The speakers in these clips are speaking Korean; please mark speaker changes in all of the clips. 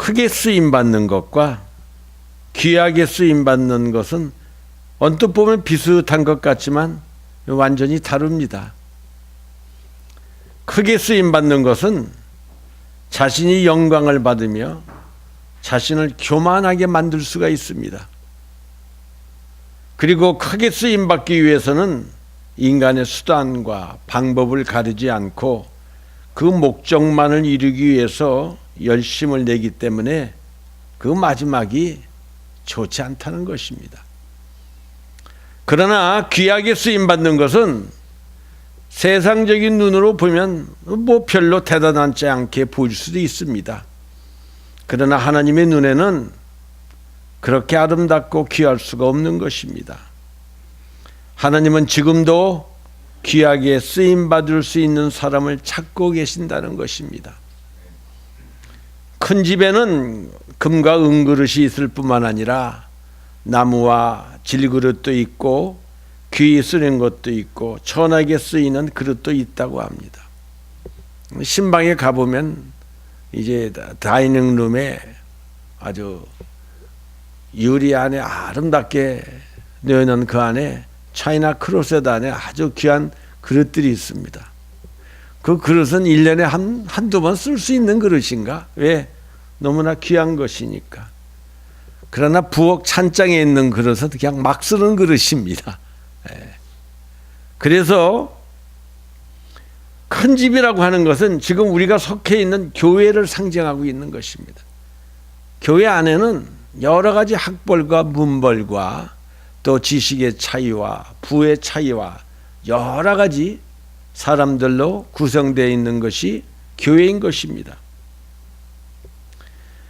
Speaker 1: 크게 쓰임받는 것과 귀하게 쓰임받는 것은 언뜻 보면 비슷한 것 같지만 완전히 다릅니다. 크게 쓰임받는 것은 자신이 영광을 받으며 자신을 교만하게 만들 수가 있습니다. 그리고 크게 쓰임받기 위해서는 인간의 수단과 방법을 가리지 않고 그 목적만을 이루기 위해서 열심을 내기 때문에 그 마지막이 좋지 않다는 것입니다. 그러나 귀하게 쓰임받는 것은 세상적인 눈으로 보면 별로 대단하지 않게 보일 수도 있습니다. 그러나 하나님의 눈에는 그렇게 아름답고 귀할 수가 없는 것입니다. 하나님은 지금도 귀하게 쓰임받을 수 있는 사람을 찾고 계신다는 것입니다. 큰 집에는 금과 은그릇이 있을 뿐만 아니라 나무와 질그릇도 있고 귀히 쓰는 것도 있고 천하게 쓰이는 그릇도 있다고 합니다. 신방에 가보면 이제 다이닝룸에 아주 유리 안에 아름답게 넣어놓은 그 안에 차이나 크로셋 안에 아주 귀한 그릇들이 있습니다. 그 그릇은 1년에 한두 번 쓸 수 있는 그릇인가? 왜? 너무나 귀한 것이니까. 그러나 부엌 찬장에 있는 그릇은 그냥 막 쓰는 그릇입니다. 그래서 큰 집이라고 하는 것은 지금 우리가 속해 있는 교회를 상징하고 있는 것입니다. 교회 안에는 여러 가지 학벌과 문벌과 또 지식의 차이와 부의 차이와 여러 가지 사람들로 구성되어 있는 것이 교회인 것입니다.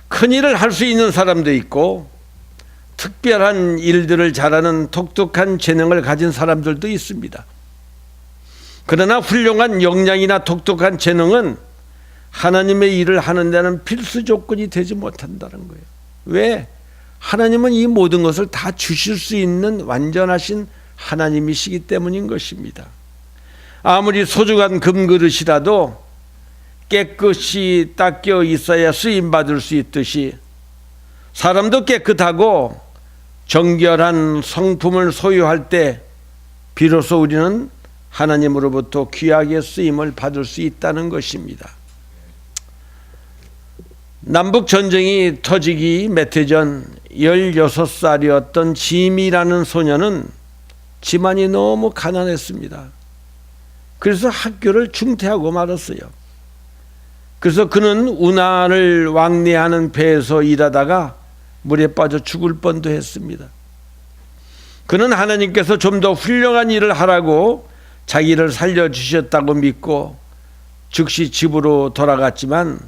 Speaker 1: 큰 일을 할 수 있는 사람도 있고 특별한 일들을 잘하는 독특한 재능을 가진 사람들도 있습니다. 그러나 훌륭한 역량이나 독특한 재능은 하나님의 일을 하는 데는 필수 조건이 되지 못한다는 거예요. 왜? 하나님은 이 모든 것을 다 주실 수 있는 완전하신 하나님이시기 때문인 것입니다. 아무리 소중한 금그릇이라도 깨끗이 닦여 있어야 쓰임받을 수 있듯이 사람도 깨끗하고 정결한 성품을 소유할 때 비로소 우리는 하나님으로부터 귀하게 쓰임을 받을 수 있다는 것입니다. 남북 전쟁이 터지기 몇 해 전 16살이었던 지미라는 소녀는 집안이 너무 가난했습니다. 그래서 학교를 중퇴하고 말았어요. 그래서 그는 운하를 왕래하는 배에서 일하다가 물에 빠져 죽을 뻔도 했습니다. 그는 하나님께서 좀 더 훌륭한 일을 하라고 자기를 살려주셨다고 믿고 즉시 집으로 돌아갔지만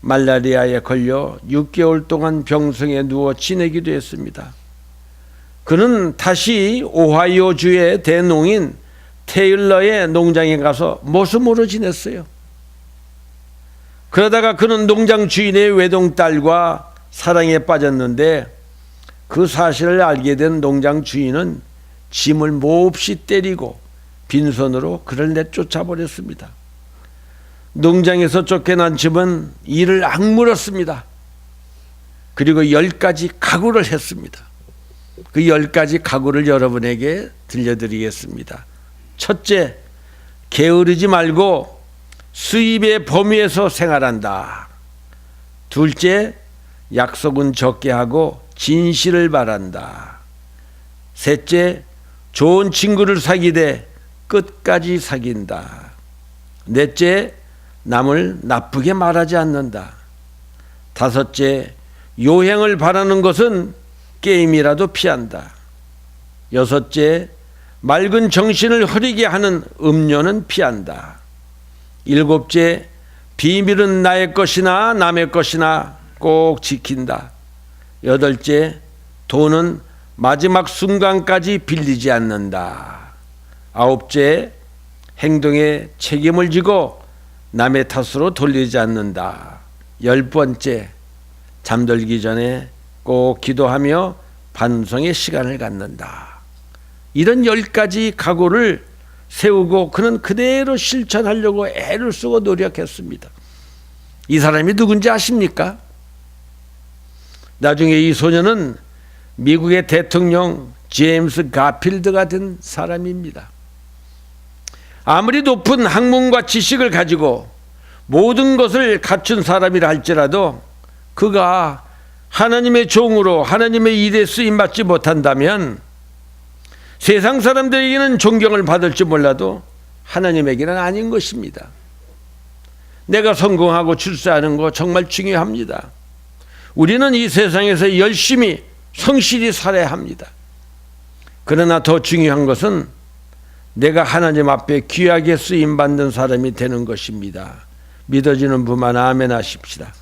Speaker 1: 말라리아에 걸려 6개월 동안 병성에 누워 지내기도 했습니다. 그는 다시 오하이오주의 대농인 테일러의 농장에 가서 모습으로 지냈어요. 그러다가 그는 농장 주인의 외동딸과 사랑에 빠졌는데 그 사실을 알게 된 농장 주인은 짐을 몹시 때리고 빈손으로 그를 내쫓아 버렸습니다. 농장에서 쫓겨난 집은 이를 악물었습니다. 그리고 10가지 각오를 했습니다. 그 10가지 각오를 여러분에게 들려드리겠습니다. 첫째, 게으르지 말고 수입의 범위에서 생활한다. 둘째, 약속은 적게 하고 진실을 바란다. 셋째, 좋은 친구를 사귀되 끝까지 사귄다. 넷째, 남을 나쁘게 말하지 않는다. 다섯째, 요행을 바라는 것은 게임이라도 피한다. 여섯째, 맑은 정신을 흐리게 하는 음료는 피한다. 일곱째, 비밀은 나의 것이나 남의 것이나 꼭 지킨다. 여덟째, 돈은 마지막 순간까지 빌리지 않는다. 아홉째, 행동에 책임을 지고 남의 탓으로 돌리지 않는다. 10번째, 잠들기 전에 꼭 기도하며 반성의 시간을 갖는다. 이런 10가지 각오를 세우고 그는 그대로 실천하려고 애를 쓰고 노력했습니다. 이 사람이 누군지 아십니까? 나중에 이 소녀는 미국의 대통령 제임스 가필드가 된 사람입니다. 아무리 높은 학문과 지식을 가지고 모든 것을 갖춘 사람이라 할지라도 그가 하나님의 종으로 하나님의 일에 쓰임받지 못한다면 세상 사람들에게는 존경을 받을지 몰라도 하나님에게는 아닌 것입니다. 내가 성공하고 출세하는 거 정말 중요합니다. 우리는 이 세상에서 열심히 성실히 살아야 합니다. 그러나 더 중요한 것은 내가 하나님 앞에 귀하게 쓰임받는 사람이 되는 것입니다. 믿어지는 분만 아멘 하십시다.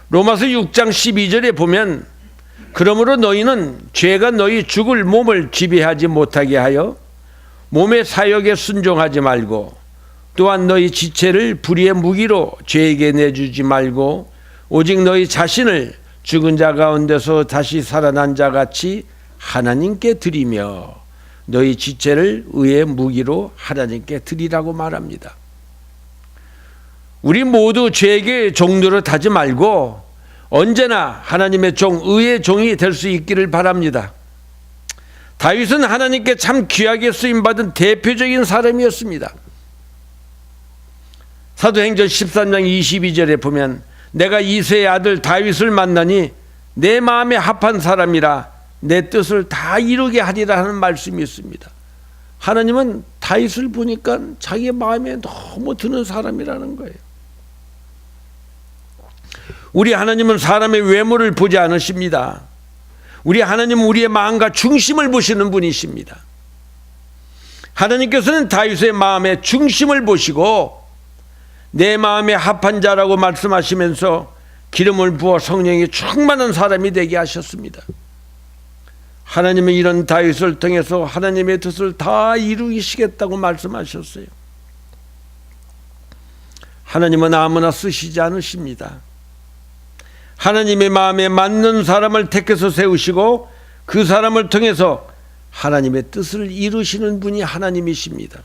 Speaker 1: 로마서 6장 12절에 보면 그러므로 너희는 죄가 너희 죽을 몸을 지배하지 못하게 하여 몸의 사역에 순종하지 말고 또한 너희 지체를 불의의 무기로 죄에게 내주지 말고 오직 너희 자신을 죽은 자 가운데서 다시 살아난 자 같이 하나님께 드리며 너희 지체를 의의 무기로 하나님께 드리라고 말합니다. 우리 모두 죄에게 종노릇하지 말고 언제나 하나님의 종, 의의 종이 될 수 있기를 바랍니다. 다윗은 하나님께 참 귀하게 쓰임받은 대표적인 사람이었습니다. 사도행전 13장 22절에 보면 내가 이새의 아들 다윗을 만나니 내 마음에 합한 사람이라 내 뜻을 다 이루게 하리라 하는 말씀이 있습니다. 하나님은 다윗을 보니까 자기 마음에 너무 드는 사람이라는 거예요. 우리 하나님은 사람의 외모를 보지 않으십니다. 우리 하나님은 우리의 마음과 중심을 보시는 분이십니다. 하나님께서는 다윗의 마음의 중심을 보시고 내 마음에 합한 자라고 말씀하시면서 기름을 부어 성령이 충만한 사람이 되게 하셨습니다. 하나님은 이런 다윗을 통해서 하나님의 뜻을 다 이루시겠다고 말씀하셨어요. 하나님은 아무나 쓰시지 않으십니다. 하나님의 마음에 맞는 사람을 택해서 세우시고 그 사람을 통해서 하나님의 뜻을 이루시는 분이 하나님이십니다.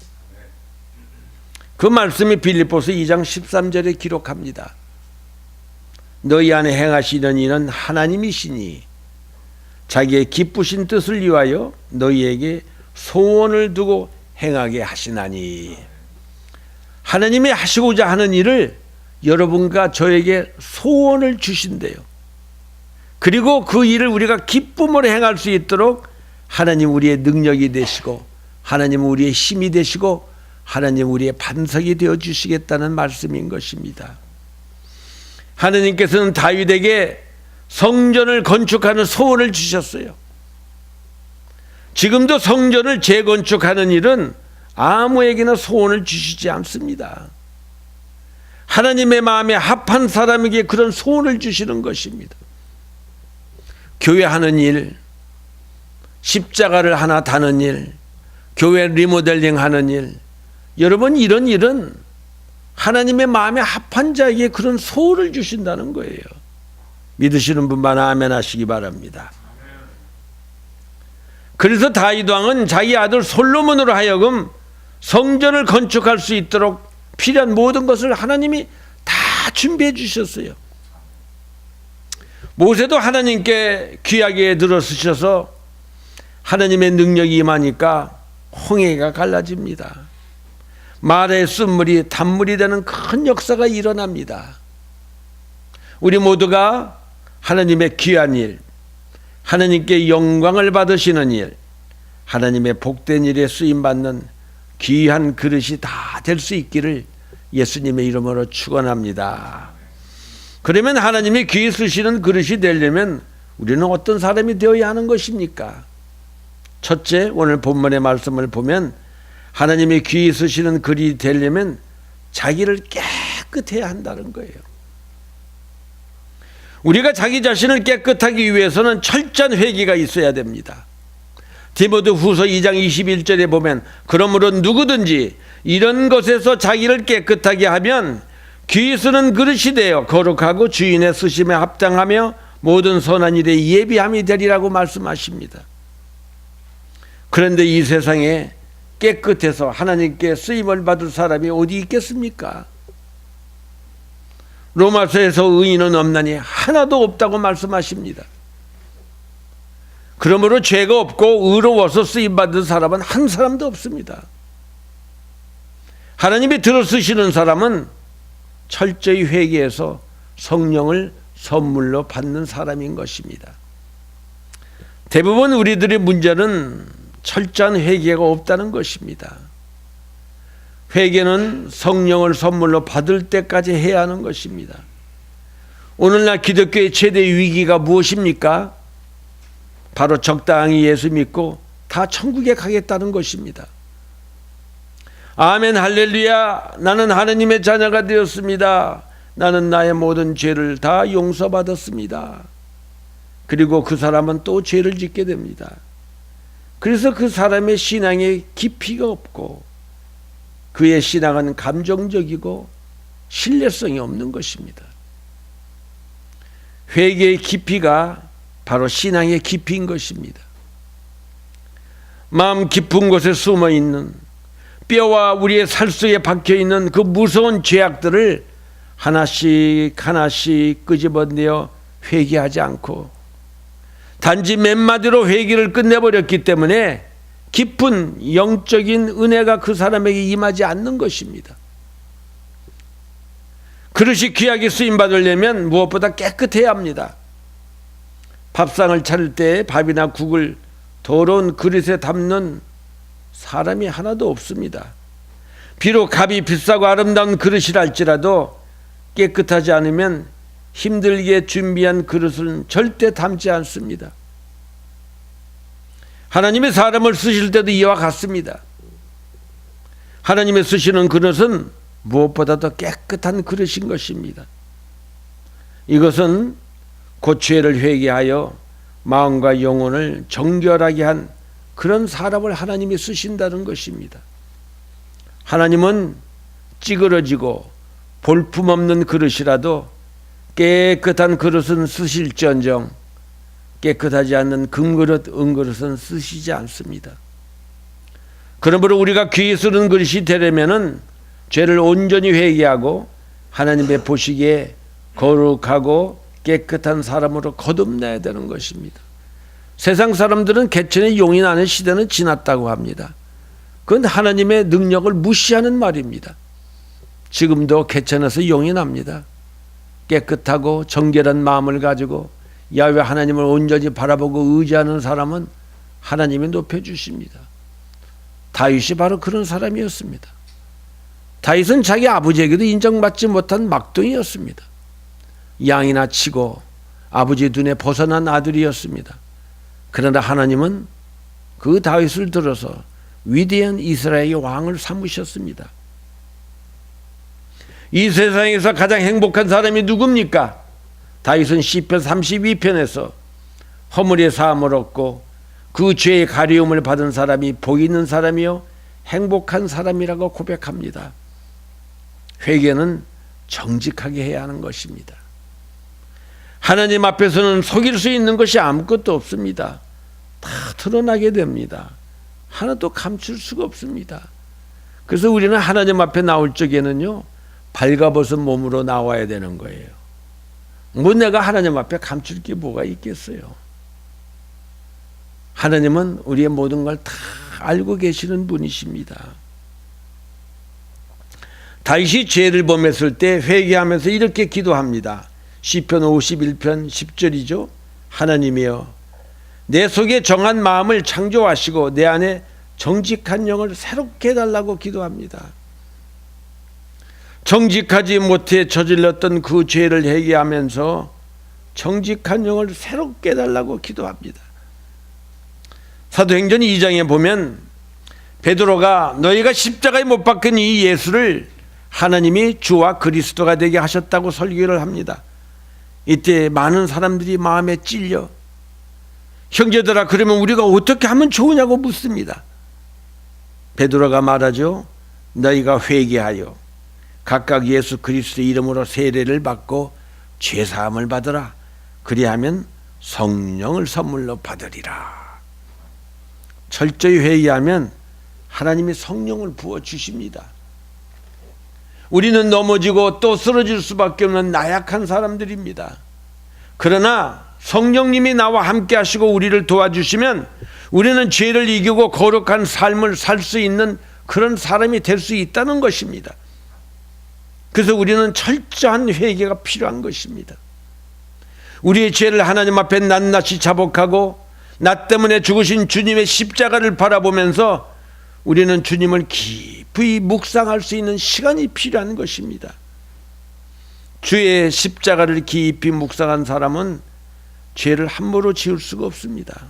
Speaker 1: 그 말씀이 빌립보서 2장 13절에 기록합니다. 너희 안에 행하시는 이는 하나님이시니 자기의 기쁘신 뜻을 위하여 너희에게 소원을 두고 행하게 하시나니. 하나님이 하시고자 하는 일을 여러분과 저에게 소원을 주신대요. 그리고 그 일을 우리가 기쁨으로 행할 수 있도록 하나님 우리의 능력이 되시고 하나님 우리의 힘이 되시고 하나님 우리의 반석이 되어 주시겠다는 말씀인 것입니다. 하나님께서는 다윗에게 성전을 건축하는 소원을 주셨어요. 지금도 성전을 재건축하는 일은 아무에게나 소원을 주시지 않습니다. 하나님의 마음에 합한 사람에게 그런 소원을 주시는 것입니다. 교회 하는 일, 십자가를 하나 다는 일, 교회 리모델링 하는 일, 여러분 이런 일은 하나님의 마음에 합한 자에게 그런 소원을 주신다는 거예요. 믿으시는 분만 아멘 하시기 바랍니다. 그래서 다윗 왕은 자기 아들 솔로몬으로 하여금 성전을 건축할 수 있도록 필요한 모든 것을 하나님이 다 준비해 주셨어요. 모세도 하나님께 귀하게 들어서셔서 하나님의 능력이 임하니까 홍해가 갈라집니다. 말의 쓴물이 단물이 되는 큰 역사가 일어납니다. 우리 모두가 하나님의 귀한 일, 하나님께 영광을 받으시는 일, 하나님의 복된 일에 쓰임받는 귀한 그릇이 다 될 수 있기를 예수님의 이름으로 축원합니다. 그러면 하나님이 귀 쓰시는 그릇이 되려면 우리는 어떤 사람이 되어야 하는 것입니까? 첫째, 오늘 본문의 말씀을 보면 하나님이 귀 쓰시는 그릇이 되려면 자기를 깨끗해야 한다는 거예요. 우리가 자기 자신을 깨끗하기 위해서는 철저한 회개가 있어야 됩니다. 디모데 후서 2장 21절에 보면 그러므로 누구든지 이런 것에서 자기를 깨끗하게 하면 귀 쓰는 그릇이 되어 거룩하고 주인의 쓰심에 합당하며 모든 선한 일에 예비함이 되리라고 말씀하십니다. 그런데 이 세상에 깨끗해서 하나님께 쓰임을 받을 사람이 어디 있겠습니까? 로마서에서 의인은 없나니 하나도 없다고 말씀하십니다. 그러므로 죄가 없고 의로워서 쓰임받은 사람은 한 사람도 없습니다. 하나님이 들어 쓰시는 사람은 철저히 회개해서 성령을 선물로 받는 사람인 것입니다. 대부분 우리들의 문제는 철저한 회개가 없다는 것입니다. 회개는 성령을 선물로 받을 때까지 해야 하는 것입니다. 오늘날 기독교의 최대 위기가 무엇입니까? 바로 적당히 예수 믿고 다 천국에 가겠다는 것입니다. 아멘 할렐루야, 나는 하나님의 자녀가 되었습니다. 나는 나의 모든 죄를 다 용서받았습니다. 그리고 그 사람은 또 죄를 짓게 됩니다. 그래서 그 사람의 신앙에 깊이가 없고 그의 신앙은 감정적이고 신뢰성이 없는 것입니다. 회개의 깊이가 바로 신앙의 깊이인 것입니다. 마음 깊은 곳에 숨어 있는 뼈와 우리의 살 속에 박혀 있는 그 무서운 죄악들을 하나씩 하나씩 끄집어내어 회개하지 않고 단지 몇 마디로 회개를 끝내버렸기 때문에 깊은 영적인 은혜가 그 사람에게 임하지 않는 것입니다. 그릇이 귀하게 쓰임받으려면 무엇보다 깨끗해야 합니다. 밥상을 차릴 때 밥이나 국을 더러운 그릇에 담는 사람이 하나도 없습니다. 비록 값이 비싸고 아름다운 그릇이랄지라도 깨끗하지 않으면 힘들게 준비한 그릇은 절대 담지 않습니다. 하나님의 사람을 쓰실 때도 이와 같습니다. 하나님의 쓰시는 그릇은 무엇보다도 깨끗한 그릇인 것입니다. 이것은 곧 죄를 회개하여 마음과 영혼을 정결하게 한 그런 사람을 하나님이 쓰신다는 것입니다. 하나님은 찌그러지고 볼품없는 그릇이라도 깨끗한 그릇은 쓰실지언정 깨끗하지 않는 금그릇, 은그릇은 쓰시지 않습니다. 그러므로 우리가 귀히 쓰는 그릇이 되려면은 죄를 온전히 회개하고 하나님의 보시기에 거룩하고 깨끗한 사람으로 거듭나야 되는 것입니다. 세상 사람들은 개천에 용이 나는 시대는 지났다고 합니다. 그건 하나님의 능력을 무시하는 말입니다. 지금도 개천에서 용이 납니다. 깨끗하고 정결한 마음을 가지고 야훼 하나님을 온전히 바라보고 의지하는 사람은 하나님이 높여주십니다. 다윗이 바로 그런 사람이었습니다. 다윗은 자기 아버지에게도 인정받지 못한 막둥이였습니다. 양이나 치고 아버지 눈에 벗어난 아들이었습니다. 그러나 하나님은 그 다윗을 들어서 위대한 이스라엘의 왕을 삼으셨습니다. 이 세상에서 가장 행복한 사람이 누굽니까? 다윗은 시편 32편에서 허물의 사함을 얻고 그 죄의 가리움을 받은 사람이 복 있는 사람이요 행복한 사람이라고 고백합니다. 회개는 정직하게 해야 하는 것입니다. 하나님 앞에서는 속일 수 있는 것이 아무것도 없습니다. 다 드러나게 됩니다. 하나도 감출 수가 없습니다. 그래서 우리는 하나님 앞에 나올 적에는요 발가벗은 몸으로 나와야 되는 거예요. 뭐 내가 하나님 앞에 감출 게 뭐가 있겠어요. 하나님은 우리의 모든 걸 다 알고 계시는 분이십니다. 다윗이 죄를 범했을 때 회개하면서 이렇게 기도합니다. 시편 51편 10절이죠. 하나님이여 내 속에 정한 마음을 창조하시고 내 안에 정직한 영을 새롭게 해달라고 기도합니다. 정직하지 못해 저질렀던 그 죄를 회개하면서 정직한 영을 새롭게 해달라고 기도합니다. 사도행전 2장에 보면 베드로가 너희가 십자가에 못 박힌 이 예수를 하나님이 주와 그리스도가 되게 하셨다고 설교를 합니다. 이때 많은 사람들이 마음에 찔려 형제들아 그러면 우리가 어떻게 하면 좋으냐고 묻습니다. 베드로가 말하죠. 너희가 회개하여 각각 예수 그리스도의 이름으로 세례를 받고 죄사함을 받으라. 그리하면 성령을 선물로 받으리라. 철저히 회개하면 하나님이 성령을 부어주십니다. 우리는 넘어지고 또 쓰러질 수밖에 없는 나약한 사람들입니다. 그러나 성령님이 나와 함께 하시고 우리를 도와주시면 우리는 죄를 이기고 거룩한 삶을 살 수 있는 그런 사람이 될 수 있다는 것입니다. 그래서 우리는 철저한 회개가 필요한 것입니다. 우리의 죄를 하나님 앞에 낱낱이 자복하고 나 때문에 죽으신 주님의 십자가를 바라보면서 우리는 주님을 깊이 묵상할 수 있는 시간이 필요한 것입니다. 주의 십자가를 깊이 묵상한 사람은 죄를 함부로 지을 수가 없습니다.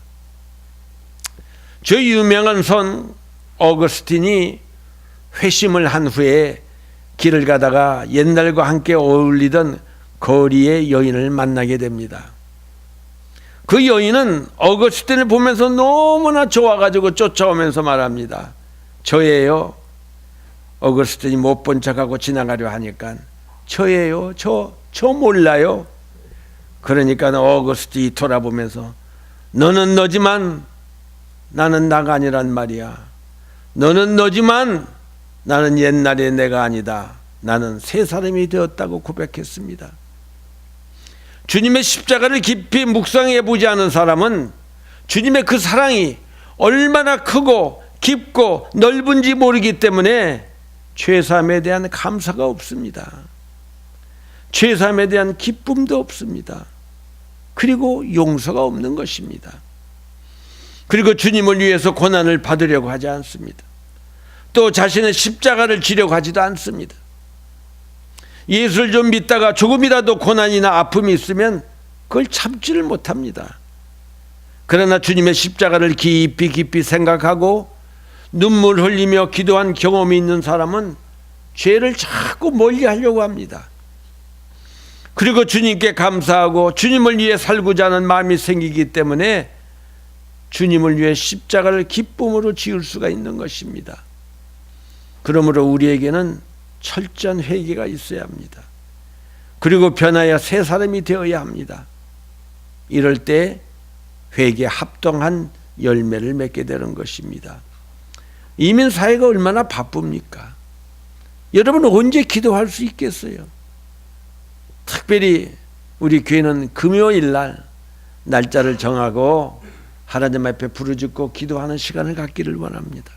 Speaker 1: 저 유명한 선 어거스틴이 회심을 한 후에 길을 가다가 옛날과 함께 어울리던 거리의 여인을 만나게 됩니다. 그 여인은 어거스틴을 보면서 너무나 좋아가지고 쫓아오면서 말합니다. 저예요. 어거스틴이 못 본 척하고 지나가려 하니까 저예요. 저 몰라요. 그러니까 어거스틴이 돌아보면서 너는 너지만 나는 나가 아니란 말이야. 너는 너지만 나는 옛날의 내가 아니다. 나는 새 사람이 되었다고 고백했습니다. 주님의 십자가를 깊이 묵상해 보지 않은 사람은 주님의 그 사랑이 얼마나 크고 깊고 넓은지 모르기 때문에 죄사함에 대한 감사가 없습니다. 죄사함에 대한 기쁨도 없습니다. 그리고 용서가 없는 것입니다. 그리고 주님을 위해서 고난을 받으려고 하지 않습니다. 또 자신의 십자가를 지려고 하지도 않습니다. 예수를 좀 믿다가 조금이라도 고난이나 아픔이 있으면 그걸 참지를 못합니다. 그러나 주님의 십자가를 깊이 생각하고 눈물 흘리며 기도한 경험이 있는 사람은 죄를 자꾸 멀리하려고 합니다. 그리고 주님께 감사하고 주님을 위해 살고자 하는 마음이 생기기 때문에 주님을 위해 십자가를 기쁨으로 지을 수가 있는 것입니다. 그러므로 우리에게는 철저한 회개가 있어야 합니다. 그리고 변하여 새 사람이 되어야 합니다. 이럴 때 회개에 합당한 열매를 맺게 되는 것입니다. 이민 사회가 얼마나 바쁩니까? 여러분 언제 기도할 수 있겠어요? 특별히 우리 교회는 금요일 날 날짜를 정하고 하나님 앞에 부르짖고 기도하는 시간을 갖기를 원합니다.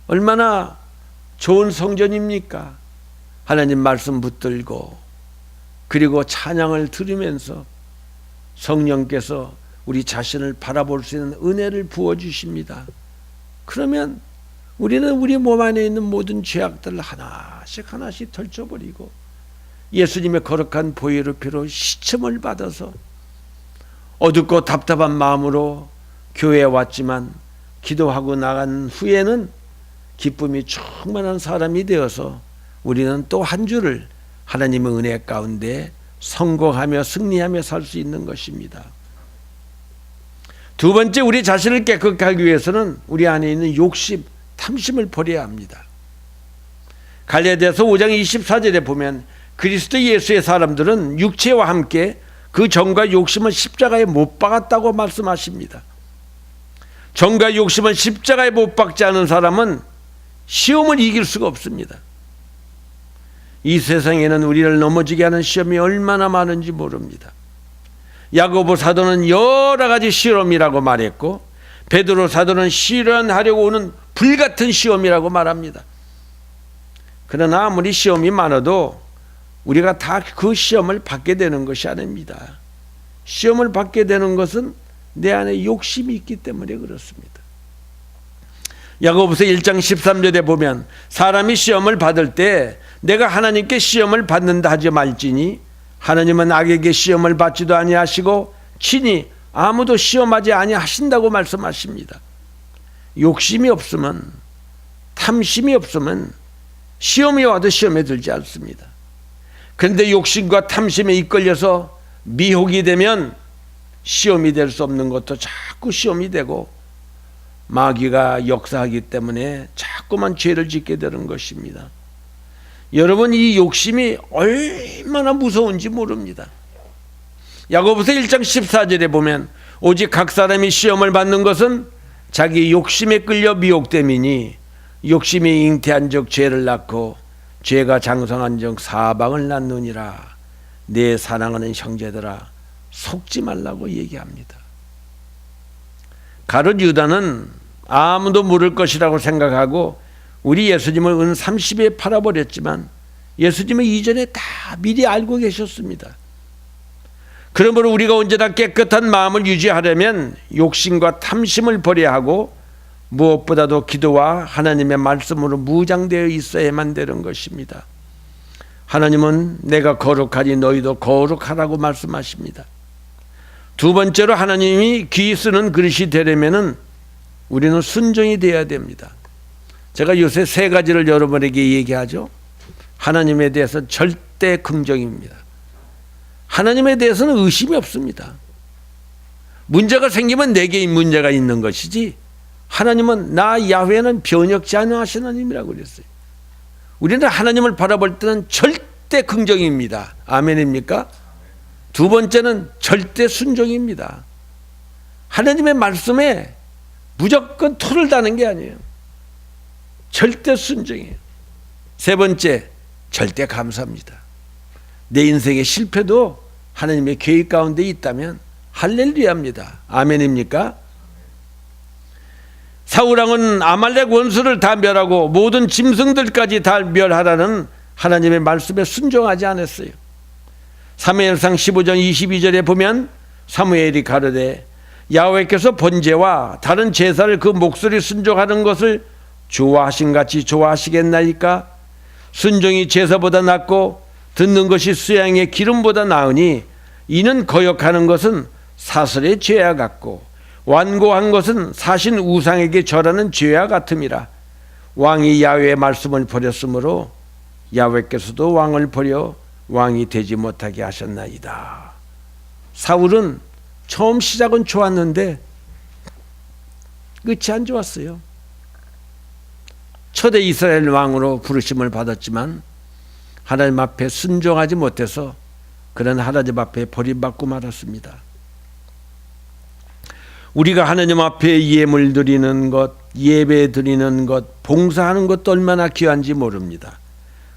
Speaker 1: 얼마나 좋은 성전입니까? 하나님 말씀 붙들고 그리고 찬양을 들으면서 성령께서 우리 자신을 바라볼 수 있는 은혜를 부어주십니다. 그러면 우리는 우리 몸 안에 있는 모든 죄악들을 하나씩 덜쳐버리고 예수님의 거룩한 보혈의 피로 씻음을 받아서 어둡고 답답한 마음으로 교회에 왔지만 기도하고 나간 후에는 기쁨이 충만한 사람이 되어서 우리는 또 한 주를 하나님의 은혜 가운데 성공하며 승리하며 살 수 있는 것입니다. 두 번째, 우리 자신을 깨끗하기 위해서는 우리 안에 있는 욕심, 탐심을 버려야 합니다. 갈라디아서 5장 24절에 보면 그리스도 예수의 사람들은 육체와 함께 그 정과 욕심은 십자가에 못 박았다고 말씀하십니다. 정과 욕심은 십자가에 못 박지 않은 사람은 시험을 이길 수가 없습니다. 이 세상에는 우리를 넘어지게 하는 시험이 얼마나 많은지 모릅니다. 야고보 사도는 여러 가지 시험이라고 말했고 베드로 사도는 실현하려고 오는 불같은 시험이라고 말합니다. 그러나 아무리 시험이 많아도 우리가 다 그 시험을 받게 되는 것이 아닙니다. 시험을 받게 되는 것은 내 안에 욕심이 있기 때문에 그렇습니다. 야고보서 1장 13절에 보면 사람이 시험을 받을 때 내가 하나님께 시험을 받는다 하지 말지니 하나님은 악에게 시험을 받지도 아니하시고 친히 아무도 시험하지 아니하신다고 말씀하십니다. 욕심이 없으면, 탐심이 없으면 시험이 와도 시험에 들지 않습니다. 그런데 욕심과 탐심에 이끌려서 미혹이 되면 시험이 될 수 없는 것도 자꾸 시험이 되고 마귀가 역사하기 때문에 자꾸만 죄를 짓게 되는 것입니다. 여러분, 이 욕심이 얼마나 무서운지 모릅니다. 야고보서 1장 14절에 보면 오직 각 사람이 시험을 받는 것은 자기 욕심에 끌려 미혹됨이니 욕심이 잉태한 적 죄를 낳고 죄가 장성한 즉 사방을 낳느니라. 내 사랑하는 형제들아 속지 말라고 얘기합니다. 가룟 유다는 아무도 모를 것이라고 생각하고 우리 예수님을 은 30에 팔아버렸지만 예수님은 이전에 다 미리 알고 계셨습니다. 그러므로 우리가 언제나 깨끗한 마음을 유지하려면 욕심과 탐심을 버려야 하고 무엇보다도 기도와 하나님의 말씀으로 무장되어 있어야만 되는 것입니다. 하나님은 내가 거룩하니 너희도 거룩하라고 말씀하십니다. 두 번째로 하나님이 귀 쓰는 그릇이 되려면 우리는 순종이 되어야 됩니다. 제가 요새 세 가지를 여러분에게 얘기하죠. 하나님에 대해서 절대 긍정입니다. 하나님에 대해서는 의심이 없습니다. 문제가 생기면 내게 문제가 있는 것이지 하나님은 나 야훼는 변혁지 않는 하나님이라고 그랬어요. 우리는 하나님을 바라볼 때는 절대 긍정입니다. 아멘입니까? 두 번째는 절대 순종입니다. 하나님의 말씀에 무조건 토를 다는 게 아니에요. 절대 순종이에요. 세 번째, 절대 감사합니다. 내 인생의 실패도 하나님의 계획 가운데 있다면 할렐루야입니다. 아멘입니까? 사울왕은 아말렉 원수를 다 멸하고 모든 짐승들까지 다 멸하라는 하나님의 말씀에 순종하지 않았어요. 사무엘상 15장 22절에 보면 사무엘이 가로되 야훼께서 번제와 다른 제사를 그 목소리 순종하는 것을 좋아하신 같이 좋아하시겠나이까? 순종이 제사보다 낫고 듣는 것이 수양의 기름보다 나으니 이는 거역하는 것은 사슬의 죄와 같고 완고한 것은 사신 우상에게 절하는 죄와 같음이라. 왕이 야훼의 말씀을 버렸으므로 야훼께서도 왕을 버려 왕이 되지 못하게 하셨나이다. 사울은 처음 시작은 좋았는데 끝이 안 좋았어요. 초대 이스라엘 왕으로 부르심을 받았지만 하나님 앞에 순종하지 못해서 그런 하나님 앞에 버림받고 말았습니다. 우리가 하나님 앞에 예물 드리는 것, 예배 드리는 것, 봉사하는 것도 얼마나 귀한지 모릅니다.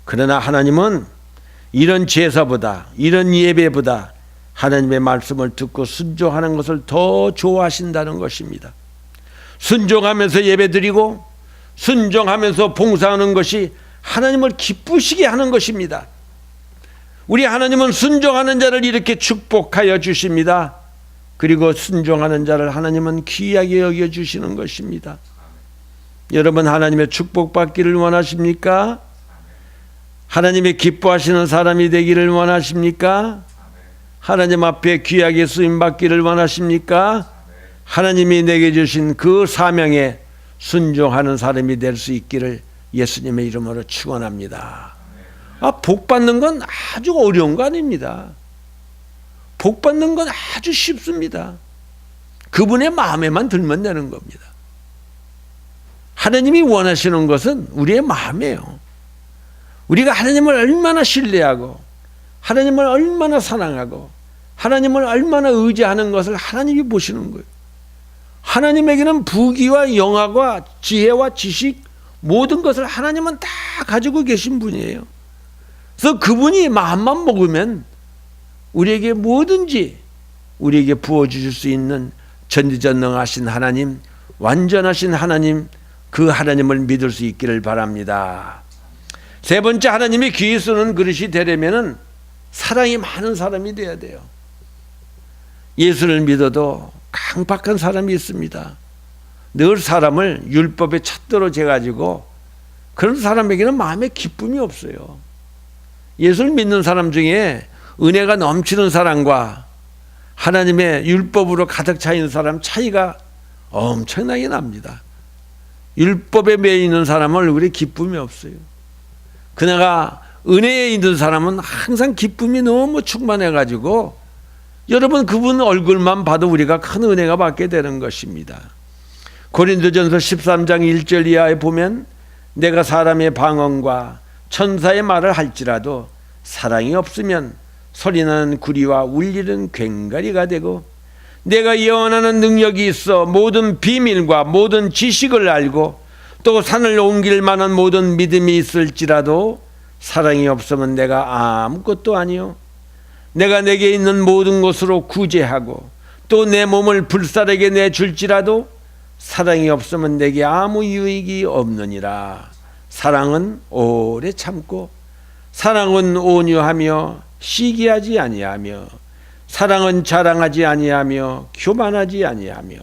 Speaker 1: 그러나 하나님은 이런 제사보다, 이런 예배보다 하나님의 말씀을 듣고 순종하는 것을 더 좋아하신다는 것입니다. 순종하면서 예배 드리고 순종하면서 봉사하는 것이 하나님을 기쁘시게 하는 것입니다. 우리 하나님은 순종하는 자를 이렇게 축복하여 주십니다. 그리고 순종하는 자를 하나님은 귀하게 여겨주시는 것입니다. 여러분 하나님의 축복받기를 원하십니까? 하나님의 기뻐하시는 사람이 되기를 원하십니까? 하나님 앞에 귀하게 쓰임받기를 원하십니까? 하나님이 내게 주신 그 사명에 순종하는 사람이 될 수 있기를 예수님의 이름으로 축원합니다. 복 받는 건 아주 어려운 거 아닙니다. 복 받는 건 아주 쉽습니다. 그분의 마음에만 들면 되는 겁니다. 하나님이 원하시는 것은 우리의 마음이에요. 우리가 하나님을 얼마나 신뢰하고 하나님을 얼마나 사랑하고 하나님을 얼마나 의지하는 것을 하나님이 보시는 거예요. 하나님에게는 부귀와 영화와 지혜와 지식 모든 것을 하나님은 다 가지고 계신 분이에요. 그래서 그분이 마음만 먹으면 우리에게 뭐든지 우리에게 부어주실 수 있는 전지전능하신 하나님, 완전하신 하나님, 그 하나님을 믿을 수 있기를 바랍니다. 세 번째, 하나님이 귀 쓰는 그릇이 되려면 사랑이 많은 사람이 되어야 돼요. 예수를 믿어도 강박한 사람이 있습니다. 늘 사람을 율법에 잣대로 재가지고 그런 사람에게는 마음에 기쁨이 없어요. 예수를 믿는 사람 중에 은혜가 넘치는 사람과 하나님의 율법으로 가득 차 있는 사람 차이가 엄청나게 납니다. 율법에 매여 있는 사람은 얼굴에 기쁨이 없어요. 그나가 은혜에 있는 사람은 항상 기쁨이 너무 충만해가지고 여러분 그분 얼굴만 봐도 우리가 큰 은혜가 받게 되는 것입니다. 고린도전서 13장 1절 이하에 보면 내가 사람의 방언과 천사의 말을 할지라도 사랑이 없으면 소리나는 구리와 울리는 괭가리가 되고 내가 예언하는 능력이 있어 모든 비밀과 모든 지식을 알고 또 산을 옮길 만한 모든 믿음이 있을지라도 사랑이 없으면 내가 아무것도 아니요. 내가 내게 있는 모든 것으로 구제하고 또 내 몸을 불살에게 내줄지라도 사랑이 없으면 내게 아무 유익이 없느니라. 사랑은 오래 참고 사랑은 온유하며 시기하지 아니하며 사랑은 자랑하지 아니하며 교만하지 아니하며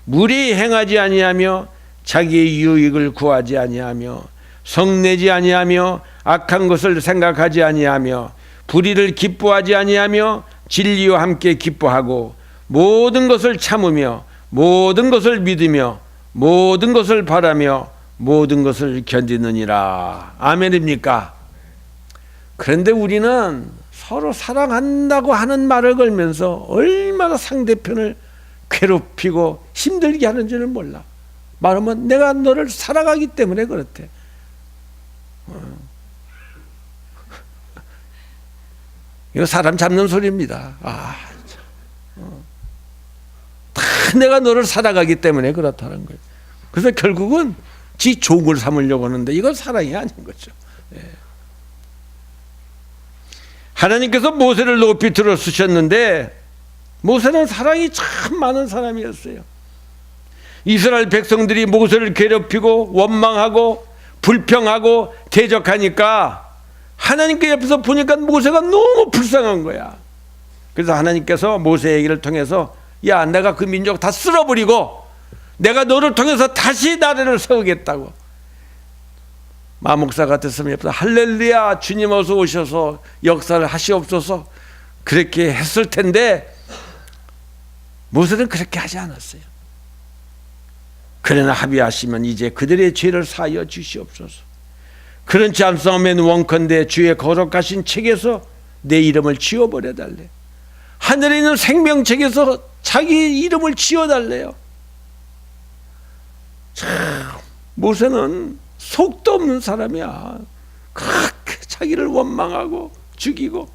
Speaker 1: 무리 행하지 아니하며 자기의 유익을 구하지 아니하며 성내지 아니하며 악한 것을 생각하지 아니하며 불의를 기뻐하지 아니하며 진리와 함께 기뻐하고 모든 것을 참으며 모든 것을 믿으며 모든 것을 바라며 모든 것을 견디느니라. 아멘입니까? 그런데 우리는 서로 사랑한다고 하는 말을 걸면서 얼마나 상대편을 괴롭히고 힘들게 하는지를 몰라. 말하면 내가 너를 사랑하기 때문에 그렇대. 이거 사람 잡는 소리입니다. 다 내가 너를 사랑하기 때문에 그렇다는 거예요. 그래서 결국은 지 종을 삼으려고 하는데 이건 사랑이 아닌 거죠. 하나님께서 모세를 높이 들어 쓰셨는데 모세는 사랑이 참 많은 사람이었어요. 이스라엘 백성들이 모세를 괴롭히고 원망하고 불평하고 대적하니까 하나님께 옆에서 보니까 모세가 너무 불쌍한 거야. 그래서 하나님께서 모세 얘기를 통해서 야, 내가 그 민족 다 쓸어버리고 내가 너를 통해서 다시 나라를 세우겠다고. 마목사 같았으면 옆에서 할렐루야 주님 어서 오셔서 역사를 하시옵소서 그렇게 했을 텐데 모세는 그렇게 하지 않았어요. 그러나 합의하시면 이제 그들의 죄를 사하여 주시옵소서. 그렇지 않사오면 원컨대 주의 거룩하신 책에서 내 이름을 지워버려 달래. 하늘에 있는 생명책에서 자기 이름을 지워달래요. 참 모세는 속도 없는 사람이야. 그렇게 자기를 원망하고 죽이고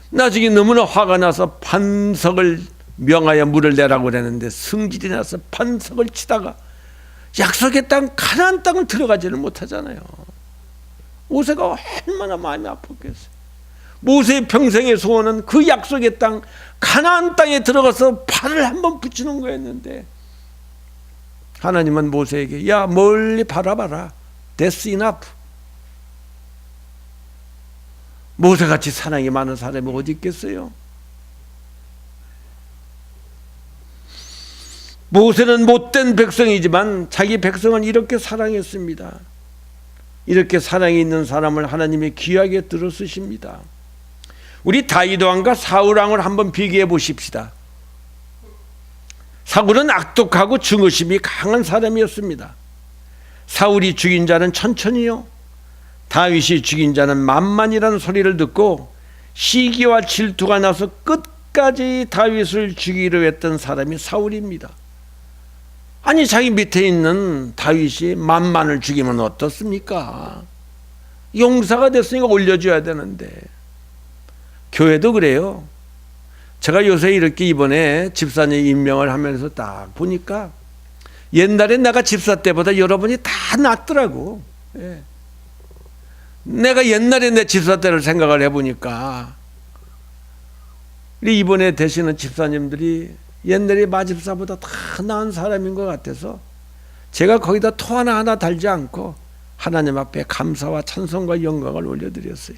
Speaker 1: 나중에 너무나 화가 나서 반석을 명하여 물을 내라고 그랬는데 성질이 나서 반석을 치다가 약속의 땅 가나안 땅을 들어가지를 못하잖아요. 모세가 얼마나 마음이 아팠겠어요. 모세의 평생의 소원은 그 약속의 땅 가나안 땅에 들어가서 발을 한번 붙이는 거였는데 하나님은 모세에게 야 멀리 바라봐라. That's enough. 모세같이 사랑이 많은 사람이 어디 있겠어요? 모세는 못된 백성이지만 자기 백성은 이렇게 사랑했습니다. 이렇게 사랑이 있는 사람을 하나님이 귀하게 들어 쓰십니다. 우리 다윗 왕과 사울 왕을 한번 비교해 보십시다. 사울은 악독하고 증오심이 강한 사람이었습니다. 사울이 죽인 자는 천천히요, 다윗이 죽인 자는 만만이라는 소리를 듣고 시기와 질투가 나서 끝까지 다윗을 죽이려 했던 사람이 사울입니다. 아니 자기 밑에 있는 다윗이 만만을 죽이면 어떻습니까? 용사가 됐으니까 올려줘야 되는데. 교회도 그래요. 제가 요새 이렇게 이번에 집사님 임명을 하면서 딱 보니까 옛날에 내가 집사 때보다 여러분이 다 낫더라고. 예. 내가 옛날에 내 집사 때를 생각을 해보니까 우리 이번에 되시는 집사님들이 옛날에 마집사보다 다 나은 사람인 것 같아서 제가 거기다 토 하나 달지 않고 하나님 앞에 감사와 찬송과 영광을 올려드렸어요.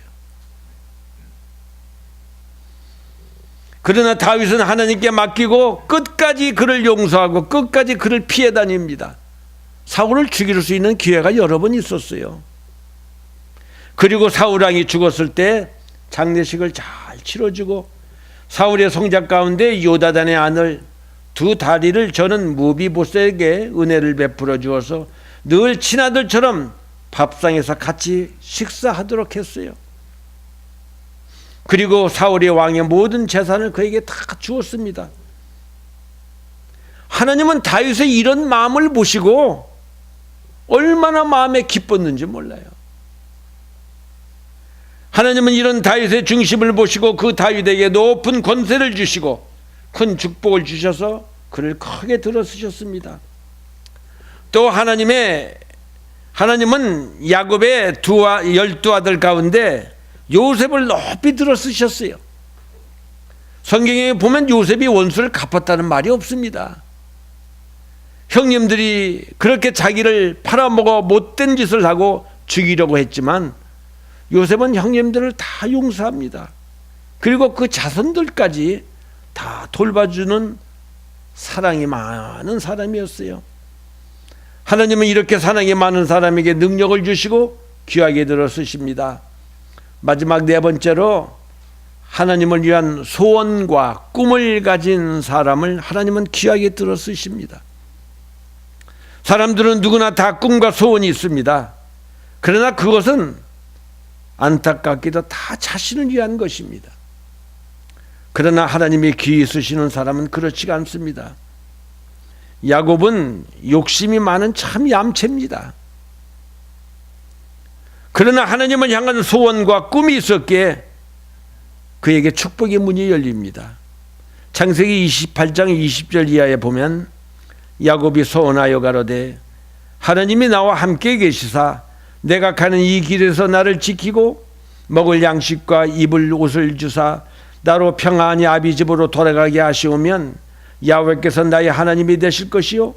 Speaker 1: 그러나 다윗은 하나님께 맡기고 끝까지 그를 용서하고 끝까지 그를 피해 다닙니다. 사울을 죽일 수 있는 기회가 여러 번 있었어요. 그리고 사울 왕이 죽었을 때 장례식을 잘 치러주고 사울의 성작 가운데 요다단의 아들 두 다리를 저는 무비보셋에게 은혜를 베풀어 주어서 늘 친아들처럼 밥상에서 같이 식사하도록 했어요. 그리고 사울의 왕의 모든 재산을 그에게 다 주었습니다. 하나님은 다윗의 이런 마음을 보시고 얼마나 마음에 기뻤는지 몰라요. 하나님은 이런 다윗의 중심을 보시고 그 다윗에게 높은 권세를 주시고 큰 축복을 주셔서 그를 크게 들어쓰셨습니다. 또 하나님의 하나님은 야곱의 12아들 가운데 요셉을 높이 들어 쓰셨어요. 성경에 보면 요셉이 원수를 갚았다는 말이 없습니다. 형님들이 그렇게 자기를 팔아먹어 못된 짓을 하고 죽이려고 했지만 요셉은 형님들을 다 용서합니다. 그리고 그 자손들까지 다 돌봐주는 사랑이 많은 사람이었어요. 하나님은 이렇게 사랑이 많은 사람에게 능력을 주시고 귀하게 들어 쓰십니다. 마지막 네 번째로 하나님을 위한 소원과 꿈을 가진 사람을 하나님은 귀하게 들어 쓰십니다. 사람들은 누구나 다 꿈과 소원이 있습니다. 그러나 그것은 안타깝게도 다 자신을 위한 것입니다. 그러나 하나님이 귀히 쓰시는 사람은 그렇지가 않습니다. 야곱은 욕심이 많은 참 얌체입니다. 그러나 하나님을 향한 소원과 꿈이 있었기에 그에게 축복의 문이 열립니다. 창세기 28장 20절 이하에 보면 야곱이 소원하여 가로되 하나님이 나와 함께 계시사 내가 가는 이 길에서 나를 지키고 먹을 양식과 입을 옷을 주사 나로 평안히 아비 집으로 돌아가게 하시오면 야훼께서 나의 하나님이 되실 것이요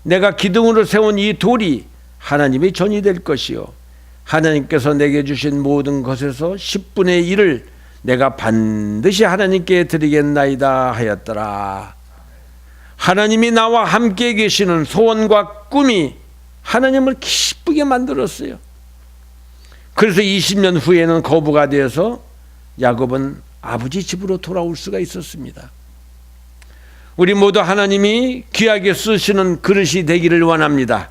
Speaker 1: 내가 기둥으로 세운 이 돌이 하나님의 전이 될 것이요 하나님께서 내게 주신 모든 것에서 10분의 1을 내가 반드시 하나님께 드리겠나이다 하였더라. 하나님이 나와 함께 계시는 소원과 꿈이 하나님을 기쁘게 만들었어요. 그래서 20년 후에는 거부가 되어서 야곱은 아버지 집으로 돌아올 수가 있었습니다. 우리 모두 하나님이 귀하게 쓰시는 그릇이 되기를 원합니다.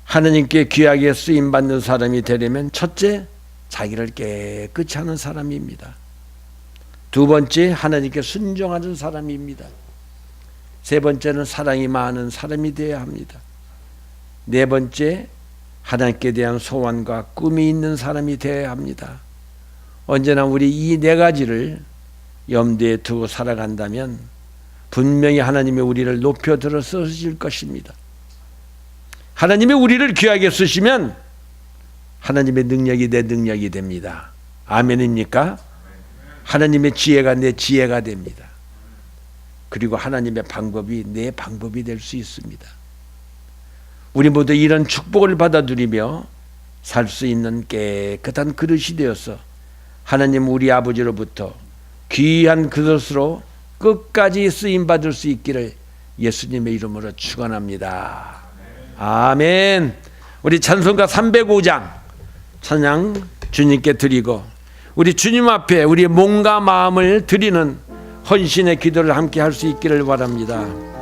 Speaker 1: 하나님께 귀하게 쓰임받는 사람이 되려면 첫째, 자기를 깨끗이 하는 사람입니다. 두 번째, 하나님께 순종하는 사람입니다. 세 번째는 사랑이 많은 사람이 되어야 합니다. 네 번째, 하나님께 대한 소원과 꿈이 있는 사람이 되어야 합니다. 언제나 우리 이 네 가지를 염두에 두고 살아간다면 분명히 하나님이 우리를 높여 들어 쓰실 것입니다. 하나님이 우리를 귀하게 쓰시면 하나님의 능력이 내 능력이 됩니다. 아멘입니까? 하나님의 지혜가 내 지혜가 됩니다. 그리고 하나님의 방법이 내 방법이 될 수 있습니다. 우리 모두 이런 축복을 받아들이며 살 수 있는 깨끗한 그릇이 되어서 하나님 우리 아버지로부터 귀한 그릇으로 끝까지 쓰임받을 수 있기를 예수님의 이름으로 축원합니다. 아멘. 우리 찬송가 305장 찬양 주님께 드리고 우리 주님 앞에 우리 몸과 마음을 드리는 헌신의 기도를 함께 할 수 있기를 바랍니다.